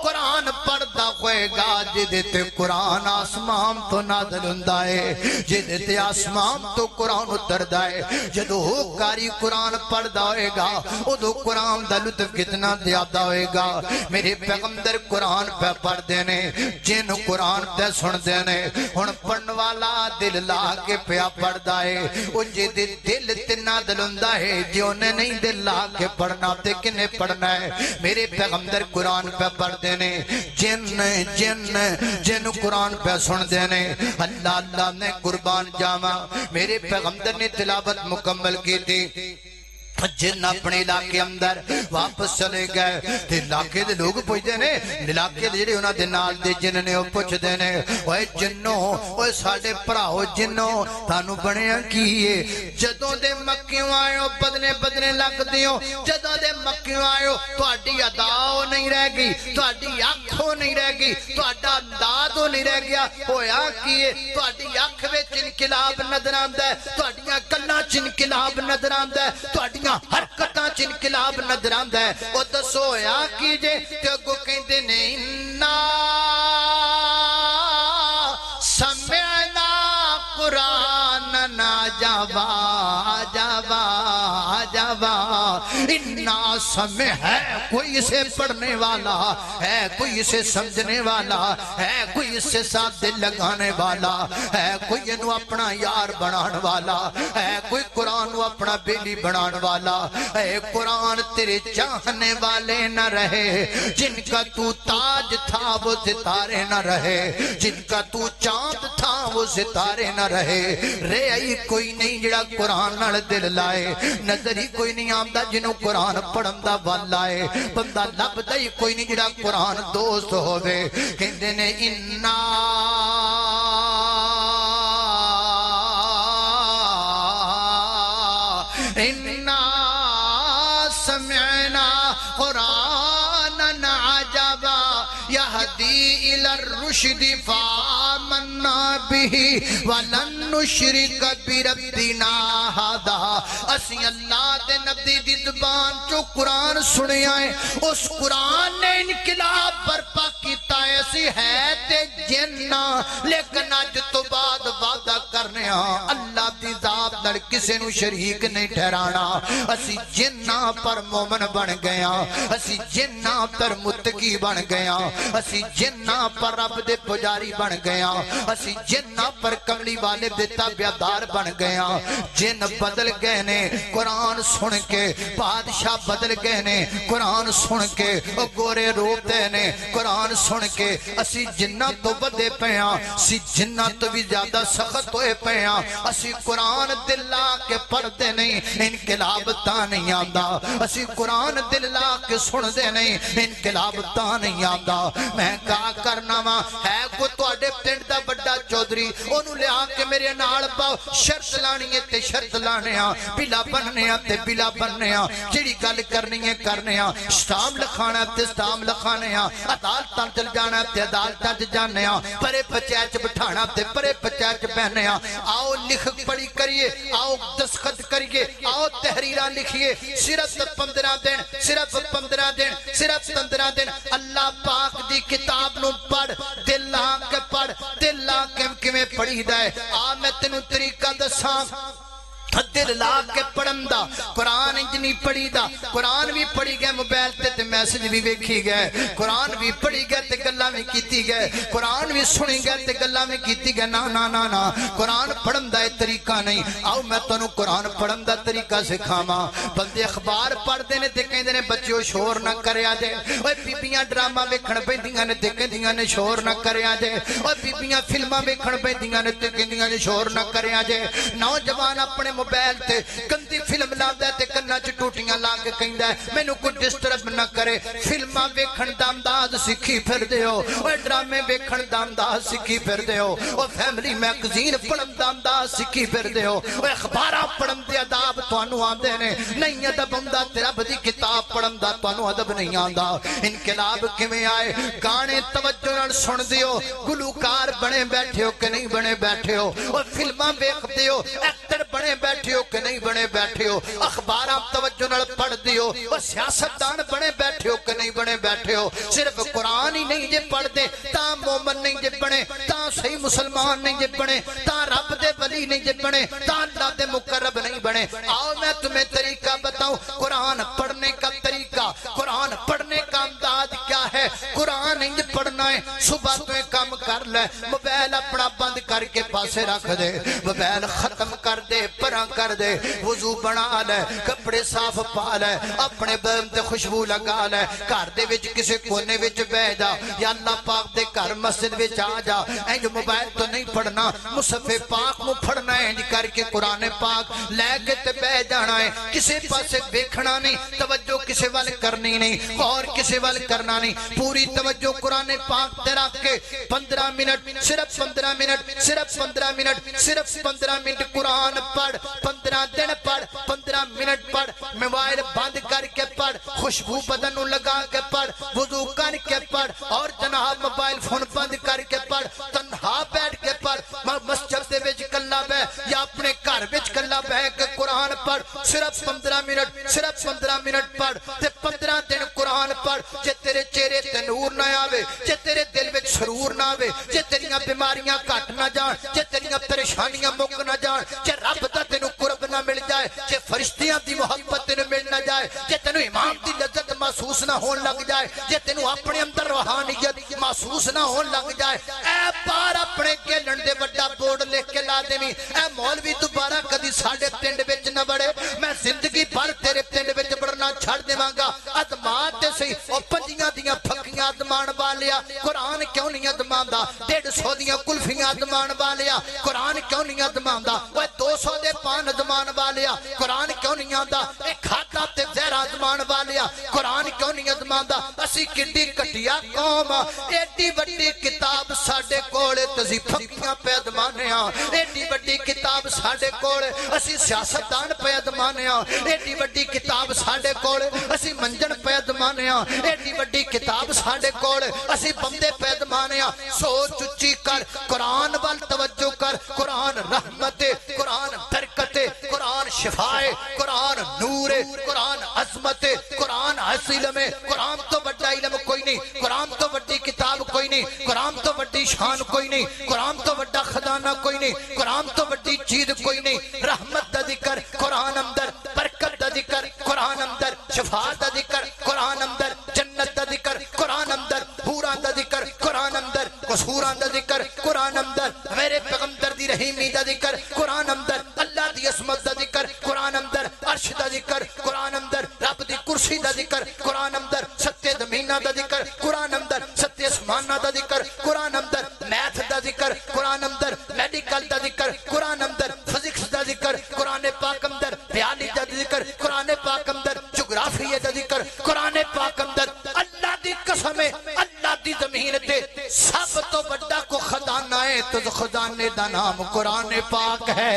B: قرآن پڑھتا ہوئے گا جدے قرآن آسمان تو نازل ہوندا ہے جدے آسمان تو قرآن اتردا ہے جدو کاری قرآن پڑھدا ہوئے گا ادو قرآن دا لطف کتنا زیادہ ہوئے گا میرے پیغمبر قرآن پہ پڑھ دینے جن قرآن پہ سن دینے ہن پڑھن والا دل لا کے پیا پڑھدا ہے او جدے دل تے نازل ہوندا ہے جو نے نہیں دل لا کے پڑھنا تے کنے پڑھنا ہے میرے پیغمبر قرآن پہ پڑھ دینے جن قرآن پہ سن دینے اللہ اللہ نے قربان جاما میرے پیغمبر نے تلاوت مکمل کی تھی جن اپنے علاقے اندر واپس چلے گئے تے علاقے دے لوگ پوچھ دینے علاقے دے جڑے انہاں دے نال دے جن نے او پوچھ دینے اوے جنوں اوے ساڈے بھراؤ جنوں تانوں بنیا کیے جدوں دے مکیوں آئے بدنے بدنے لگ دیو جدوں دے مکیوں آئے تہاڈی ادا نہیں رہ گئی تہاڈی اکھ نہیں رہ گئی تہاڈا انداز نہیں رہ گیا ہویا کیے تہاڈی اکھ وچ انقلاب نظر آندا ہے تہاڈیاں گلاں چ انقلاب نظر آندا ہے تہاڈی حرکتاں چ انقلاب نظر آندا ہے او دسو یا کیجے تے اگوں کہندے نے سمعنا قرآن عجبا عجبا عجبا انا سمع ہے کوئی اسے پڑھنے والا ہے کوئی اسے سمجھنے والا ہے کوئی اس سے ساتھ دل لگانے والا ہے کوئی انو اپنا یار بنان والا ہے کوئی قرآن کو اپنا بیلی بنان والا ہے قرآن تیرے چاہنے والے نہ رہے جن کا تو تاج تھا وہ ستارے نہ رہے جن کا تو چاند تھا وہ ستارے نہ رہے رے آئی کوئی نہیں جڑا قرآن نال دل لائے نظر ہی کوئی نہیں آمدہ جنہوں قرآن پڑھن دا وال لائے بندہ لب دائی کوئی نہیں جڑا قرآن دوست ہوئے کہندے نے انا سمعنا قرآنا عجبا يهدي إلى الرشد فآمنا به ولن نشرك بربنا أحدا اسی اللہ دے نبی دی زبان جو قرآن سنے آئے اس قرآن نے انقلاب برپا کیتا ہے اسی ہے تے جنہ لیکن اج تو بعد وعدہ کرنے ہاں اللہ دی ذات نال کسے نو شریک نہیں ٹھہرانا اسی جنہ پر مومن بن گیا اسی جنہ پر متقی بن گیا اسی جنہ پر رب دے پجاری بن گیا اسی جنہ پر کملی والے دے تابعدار بن گیا جن بدل گئے نے قرآن سن کے بادشاہ بدل گئے نے قرآن سن کے گورے روتے نے قرآن سن کے اسی جنہ تو بدے پیاں اسی جنہ تو بھی زیادہ سخت ہوئے پیاں اسی قرآن دل لا کے پڑھتے نہیں انقلاب تا نہیں آندہ اسی قرآن دل لا کے سن دے نہیں انقلاب تا نہیں آندہ میں کہا کرنا ماں ہے کو تو اڈے پنڈ دا بڑا چودری انہوں لے آکے میرے نال پاؤ شرط لانی ہے تے شرط لانے ہاں بلا بننے ہاں تے بلا بننے ہاں جڑی گل کرنی ہے کرنے ہاں سٹام لکھانا تے سٹام لکھانے ہاں عدالتاں چل جانا تے عدالتاں چل جانے ہاں پرے پچیچ بٹھانا تے پرے پچیچ بہنے ہاں آؤ لکھ پڑی کریے آؤ دستخط کریے آؤ تحریرہ لکھیے صرف 15 دن صرف 15 دن صرف 15 دن اللہ پاک دی کتاب نو پڑھ دل لا کے پڑھ دل لا کے میں پڑھی دائے میں تینوں طریقہ دساں دل لا کے پڑھن دا قرآن انجنی پڑھی دا قرآن بھی پڑھی گئے موبائل تے میسج بھی ویکھی گئے قرآن بھی پڑھی گئے تے گلاں بھی کیتی گئے قرآن بھی سنی گئے تے گلاں بھی کیتی گئے نا نا نا نا قرآن پڑھن دا طریقہ نہیں آؤ میں تانوں قرآن پڑھن دا طریقہ سکھاواں بندے اخبار پڑھدے نے تے کہندے نے بچیو شور نہ کریا جے اوے بیبییاں ڈرامہ ویکھن پیندیاں نے تے کہندیاں نے شور نہ کریا جے اوے بیبییاں فلماں ویکھن پیندیاں نے تے کہندیاں نے شور نہ کریا جے نوجوان اپنے موبائل تے گندی فلم لاندا ہے تے کناں چ ٹوٹیاں لا کے کہندا ہے مینوں کوئی ڈسٹرب نہ کرے فلماں ویکھن دا انداز سکھی پھردے ہو اوے ڈرامے ویکھن دا انداز سکھی پھردے ہو او فیملی میگزین پڑھن دا انداز سکھی پھردے ہو اوے اخباراں پڑھن دے آداب تانوں آندے نے نہیں ادب ہوندا تے رب دی کتاب پڑھن دا تانوں ادب نہیں آندا انقلاب کیویں آئے گانے توجہ نال سن دیو گلوکار بنے بیٹھے ہو کہ نہیں بنے بیٹھے ہو او فلماں ویکھدے ہو ایکٹر بنے بیٹھے ہو کہ نہیں بنے بیٹھے ہو اخباراں توجہ نال پڑھ دیو او سیاستدان بنے بیٹھے ہو کہ نہیں بنے بیٹھے ہو صرف قرآن ہی نہیں جے پڑھ دے تا مومن نہیں جے بنے تا صحیح مسلمان نہیں جے بنے تا رب دے ولی نہیں جے بنے تا اللہ دے مقرب نہیں بنے آؤ میں تمہیں طریقہ بتاؤں قرآن پڑھنے کا طریقہ قرآن پڑھنے کا انداز کیا ہے قرآن نہیں پڑھنا ہے صبح تو ایک کام کر لے موبائل اپنا بند کر کے پاسے رکھ دے موبائل ختم کر دے پرا کر دے وضو بنا لے کپڑے صاف پا لے اپنے بدن تے خوشبو لگا لے گھر دے وچ کسے کونے وچ بیٹھ جا یا اللہ پاک دے گھر مسجد وچ آ جا انج موبائل تو نہیں پڑھنا مصحف پاک مو پڑھنا ہے انج کر کے قرآن پاک لے کے تے بیٹھ جانا ہے کسے پاسے دیکھنا نہیں توجہ کسے وال کرنی نہیں اور کسے وال کرنا نہیں پوری توجہ قرآن پاک تے رکھ کے 15 منٹ صرف 15 منٹ صرف 15 منٹ صرف 15 منٹ قرآن پڑھ 15 دن پڑھ 15 منٹ پڑھ موبائل بند کر کے پڑھ خوشبو بدن لگا کے پڑھ وضو کر کے پڑھ اور جناب موبائل فون بند کر کے پڑھ تنہا بیٹھ کے پڑھ مسجد دے وچ کلا بیٹھ یا اپنے گھر وچ کلا بیٹھ کے قرآن پڑھ صرف 15 منٹ صرف 15 منٹ پڑھ تے 15 دن قرآن پڑھ جے تیرے چہرے تے نور نہ آوے جے تیرے دل وچ سرور نہ آوے جے تیریاں بیماریاں کٹ نہ جان جے تیریاں پریشانیاں مک نہ جان جے رب دا تینوں قرب نہ مل جائے جے فرشتیاں دی محبت تینوں مل نہ جائے جے تینوں امام دی لذت محسوس نہ ہون لگ جائے جے تینوں اپنے اندر روحانیت محسوس نہ ہون لگ جائے اے بار اپنے گیلن دے بڑا بورڈ لکھ کے لا دیویں اے مولوی دوبارہ کدی ساڈے پنڈ وچ نہ بڑے میں زندگی بھر تیرے پنڈ وچ بڑنا چھڑ دیواں گا ادمان تے صحیح او پنجیاں دیاں پھکیاں ادمان والیا قرآن کیوں نہیں ادماندا 150 دیاں کلفیاں ادمان والیا قرآن کیوں نہیں ادماندا اوے 200 دے پان ادمان والیا قرآن کیوں نہیں آندا اے کھاتا تے زہر ادمان والیا قرآن کیوں نہیں ادماندا اسی کڈی کٹیا قوم ایڈی بڑی کتاب ساڈے کول تسی پھکیاں پہ ادمانے ہاں ایڈی بڑی کتاب ساڈے کول اسی سیاستدان پہ ادمانے ہاں ایڈی بڑی کتاب ساڈے کول اسی منجن پہ ادمانے ہاں ایڈی بڑی کتاب ساڈے کول اسی بندے پہ ادمانے ہاں سوچ اچھی کر قرآن وال توجہ کر قرآن رحمت قرآن برکت قرآن شفائے قرآن نور قرآن عظمت قرآن علم قرآن تو بڑا علم کوئی نہیں قرآن تو بڑی کتاب کوئی نہیں قرآن تو بڑی شان کوئی نہیں قرآن تو بڑا خزانہ کوئی نہیں قرآن تو بڑی چیز کوئی نہیں رحمت دا ذکر قرآن اندر برکت دا ذکر قرآن اندر شفاعت دا ذکر قرآن اندر جنت دا ذکر قرآن اندر حوران دا ذکر قرآن اندر قصوران دا ذکر قرآن اندر میرے پیغمبر دی رحیمی دا ذکر قرآن اندر اللہ دی عظمت دا ذکر قرآن اندر عرش دا ذکر قرآن اندر رب دی کرسی دا ذکر قرآن اندر ستے زمینہ دا ذکر قرآن اندر ستے اسمانہ دا ذکر قرآن اندر میتھ دا ذکر قرآن اندر میڈیکل دا ذکر قرآن اندر فزکس دا ذکر قرآن پاک اندر بیالوجی دا ذکر قرآن پاک اندر جغرافی دا ذکر قرآن پاک اندر اللہ دی قسم اللہ دی زمین تے سب تو بڑا کو خزانہ ہے تو خزانے دا نام قرآن پاک ہے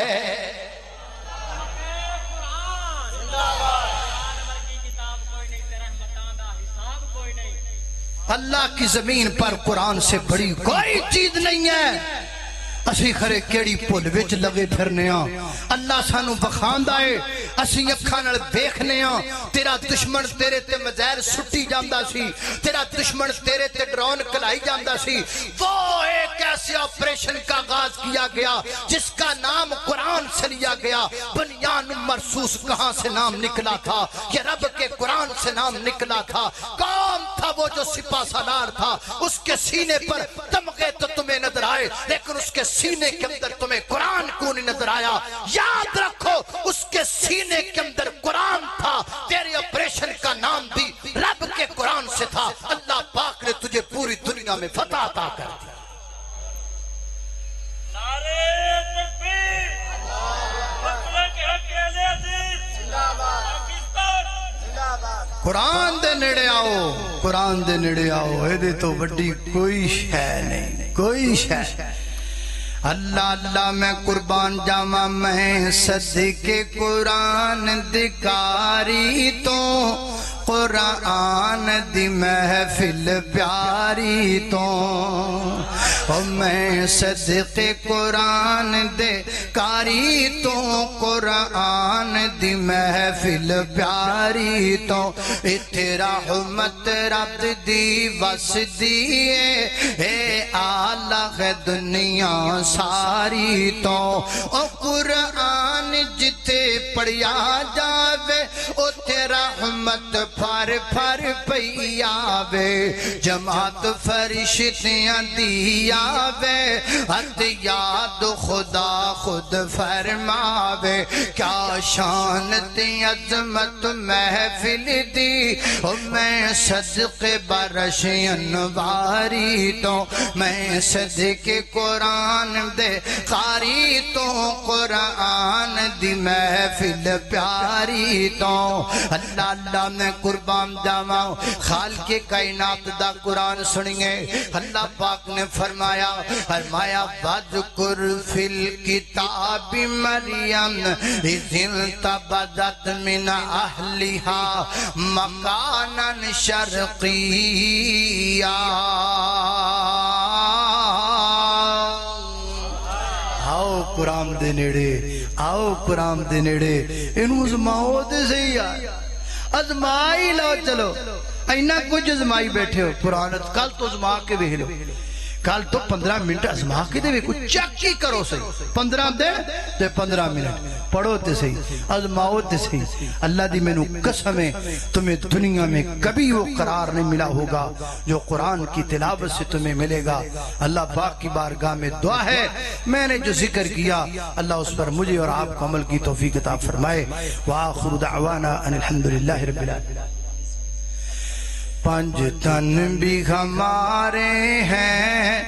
B: اللہ کی زمین پر قرآن سے بڑی کوئی چیز نہیں ہے اسی خرے کیڑی پل وچ لگے پھرنے ہاں اللہ سانو بخاندا ہے اسی اکھاں نال ویکھنے ہاں تیرا دشمن تیرے تے مزہر سٹی جاندا سی تیرا دشمن تیرے تے ڈرون کلائی جاندا سی وہ ایک ایسے آپریشن کا آغاز کیا گیا جس کا نام قرآن سے لیا گیا بنیان مرصوص کہاں سے نام نکلا تھا یہ رب کے قرآن سے نام نکلا تھا کام تھا وہ جو سپہ سالار تھا اس کے سینے پر تمغے تو تمہیں نظر آئے لیکن اس کے سینے کے اندر تمہیں قرآن کو نہیں نظر آیا یاد رکھو اس کے سینے کے اندر قرآن تھا تیرے آپریشن کا نام بھی رب کے قرآن سے تھا اللہ پاک نے تجھے پوری دنیا میں فتح عطا کر دی
C: نعرہ تکبیر مطلع کے حق اہل حدیث زندہ باد پاکستان زندہ باد
B: قرآن دے نیڑے آؤ قرآن دے نیڑے آؤ اے دے تو بڑی کوئی شے نہیں کوئی شے اللہ اللہ میں قربان جاواں میں صدقے قرآن دکاری تو قرآن دی محفل پیاری تو میں صدقے قرآن دے کاری تو قرآن دی محفل پیاری تو اتھے رحمت رب دی وس دیئے اے آلہ دنیا ساری تو او قرآن جتے پڑھیا جاوے اتھے رحمت پھر پھر پئی آوے جماعت فرشتیاں دی آوے حد یاد خدا خود فرماوے کیا شان تی عظمت محفل دی میں صدقے برش انواری تو میں صدقے قرآن دے قاری تو قرآن دی محفل پیاری تو اللہ اللہ میں قربان جاواں خالق کائنات دا قرآن سنیے اللہ پاک نے فرمایا وَذْكُرْ فِي الْكِتَابِ مَرْيَمَ إِذِ انْتَبَذَتْ مِنْ أَهْلِهَا مَكَانًا شَرْقِيًّا آؤ قرآن دے نیڑے آؤ قرآن دے نیڑے انہوں ازماؤ دے صحیح آئے ازمائی لو چلو اینا کچھ ازمائی بیٹھے ہو قرآن کل تو ازما کے بھی لو کل تو 15 منٹ ازما کے دے کوئی چیک ہی کرو صحیح 15 دے تے 15 منٹ پڑھو تے صحیح ازماؤ تے صحیح اللہ دی میں نو قسم ہے تمہیں دنیا میں کبھی وہ قرار نہیں ملا ہوگا جو قرآن کی تلاوت سے تمہیں ملے گا اللہ پاک کی بارگاہ میں دعا ہے میں نے جو ذکر کیا اللہ اس پر مجھے اور آپ کو عمل کی توفیق عطا فرمائے وآخر دعوانا ان الحمدللہ رب العالمین پانچ تن بھی ہمارے ہیں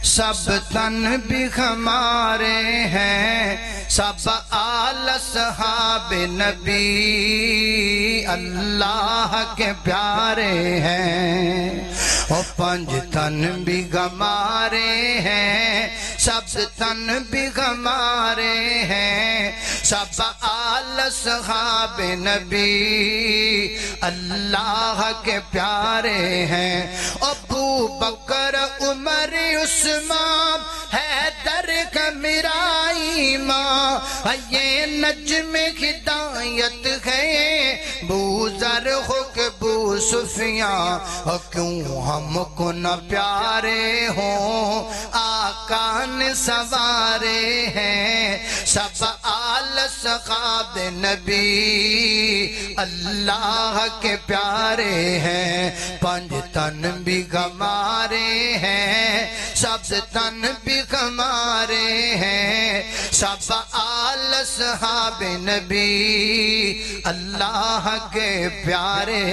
B: سب تن بھی ہمارے ہیں سب آل صحاب نبی اللہ کے پیارے ہیں اور پانچ تن بھی ہمارے ہیں سب تن بھی ہمارے ہیں سب آل صحاب نبی اللہ کے پیارے ہیں ابو بکر عمر عثمان حیدر کا میرا ایمان یہ نجم ہدایت ہے بوزر حق بو سفیان اور کیوں ہم کو نہ پیارے ہوں آقا نے سوارے ہیں سب آل صحاب نبی اللہ کے پیارے ہیں پانچ تن بھی ہمارے ہیں سب تن بھی ہمارے ہیں سب آل صحاب نبی اللہ کے پیارے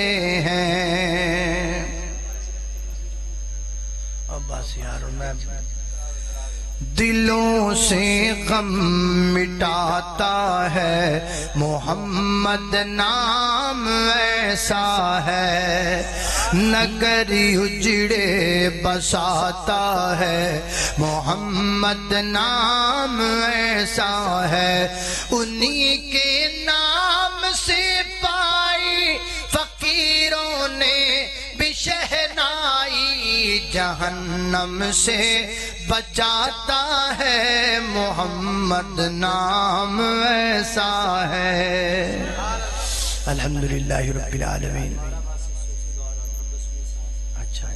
B: ہیں
A: اب بس یارو میں
B: دلوں سے غم مٹاتا ہے محمد نام ایسا ہے نگری اجڑے بساتا ہے محمد نام ایسا ہے انہی کے نام سے پائی فقیروں نے بھی شہنائی جہنم سے بچاتا ہے محمد نام ایسا ہے
A: الحمدللہ رب العالمین اچھا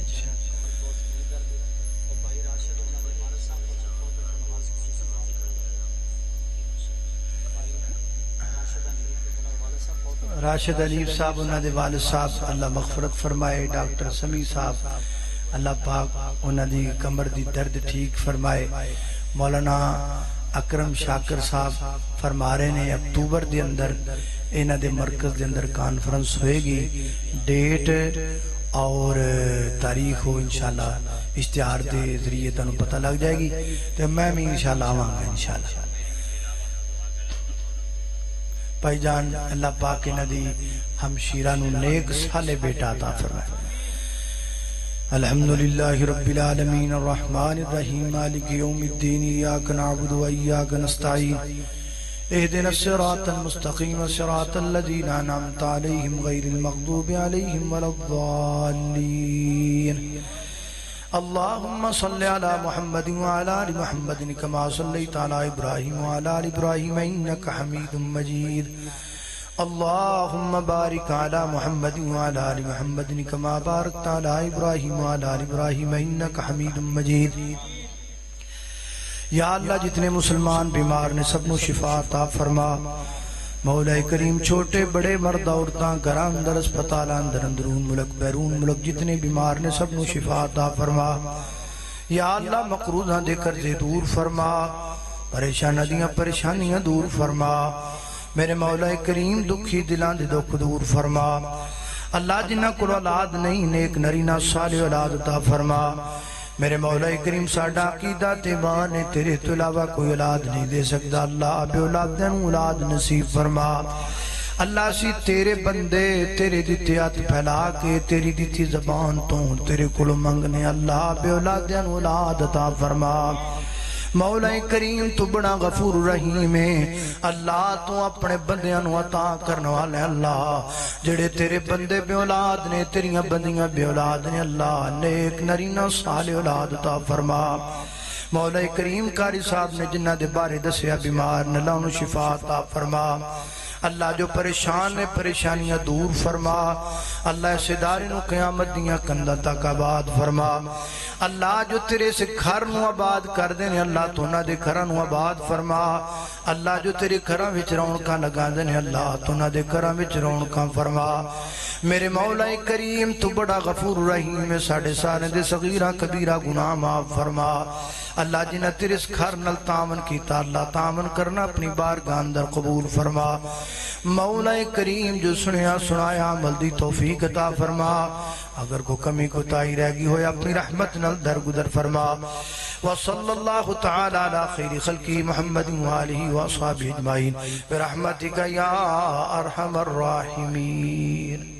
A: راشد علیف صاحب انہاں دے والد صاحب اللہ مغفرت فرمائے ڈاکٹر سمیع صاحب اللہ پاک انہاں دی کمر دی درد ٹھیک فرمائے مولانا اکرم شاکر صاحب فرما رہے ہیں اکتوبر دے اندر انہاں دے مرکز دے اندر کانفرنس ہوئے گی ڈیٹ اور تاریخ ہو انشاءاللہ اشتہار دے ذریعے تانوں پتہ لگ جائے گی تو میں بھی انشاءاللہ آواں گا انشاءاللہ بھائی جان اللہ پاک انہاں دی ہمشیرہ نو نیک صالح بیٹا عطا فرمائے الحمدللہ رب العالمین الرحمن الرحیم مالک یوم الدین ایاک نعبد و ایاک نستعین اہدنا الصراط المستقیم صراط الذین انعمت علیہم غیر المغضوب علیہم ولا الضالین اللہم صلی علی محمد وعلی آل محمد کما صلیت علی ابراہیم وعلی آل ابراہیم انکا حمید مجید اللہم بارک علی محمد وعلی آل محمد کما بارکت علی ابراہیم وعلی آل ابراہیم انکا حمید مجید یا اللہ جتنے مسلمان بیمار نے سب نو شفا عطا فرما مولا کریم چھوٹے بڑے مرد عورتاں گھراں اندر اسپتالاں اندر اندرون ملک بیرون ملک جتنے بیمار نے سب نو شفا عطا فرما یا اللہ مقروضاں دے قرضے دور فرما پریشانیاں دور فرما میرے مولا کریم دکھی دلان دے دکھ دور فرما اللہ جنہ کو اولاد نہیں نیک نرینہ صالح اولاد عطا فرما میرے مولا کریم ساڈا عقیدہ تیمان ہے تیرے تو علاوہ کوئی اولاد نہیں دے سکتا اللہ بے اولاد دین اولاد نصیب فرما اللہ سی تیرے بندے تیرے دیتے ہاتھ پھیلا کے تیری دیتی زبان تو تیرے کلو منگنے اللہ بے اولاد دین اولاد عطا فرما مولا کریم تو بڑا غفور رحیم ہے اللہ تو اپنے بندیاں نو عطا کرنے والے اللہ جڑے تیرے بندے بے اولاد نے تیریاں بندیاں بے اولاد نے اللہ نیک نرینہ صالح اولاد عطا فرما مولا کریم قاری صاحب نے جنہ دے بارے دسیا بیمار نے اللہ انہوں شفا عطا فرما اللہ جو پریشان نے پریشانیاں دور فرما اللہ اس ادارے نو قیامت دیاں کندہ تک آباد فرما اللہ جو تیرے سے گھر نو آباد کر دینے اللہ تو نہ دے گھر نو آباد فرما اللہ جو تیرے گھراں وچ رونقاں لگا دینے اللہ تو نہ دے گھراں وچ رونقاں فرما میرے مولا کریم تو بڑا غفور رحیم ہے ساڑھے سارے دے صغیرہ کبیرہ گناہ معاف فرما اللہ جنہ تیرے اس گھر نل تامن کیتا اللہ تامن کرنا اپنی بارگاہ اندر قبول فرما مولا کریم جو سنیا سنایا عمل دی توفیق عطا فرما اگر کو کمی کو تائی رہ گی ہویا اپنی رحمت نل درگدر فرما وصلی اللہ تعالی علی خیر خلقی محمد وآلہ وآصحابہ اجمعین برحمتک یا ارحم الراحمین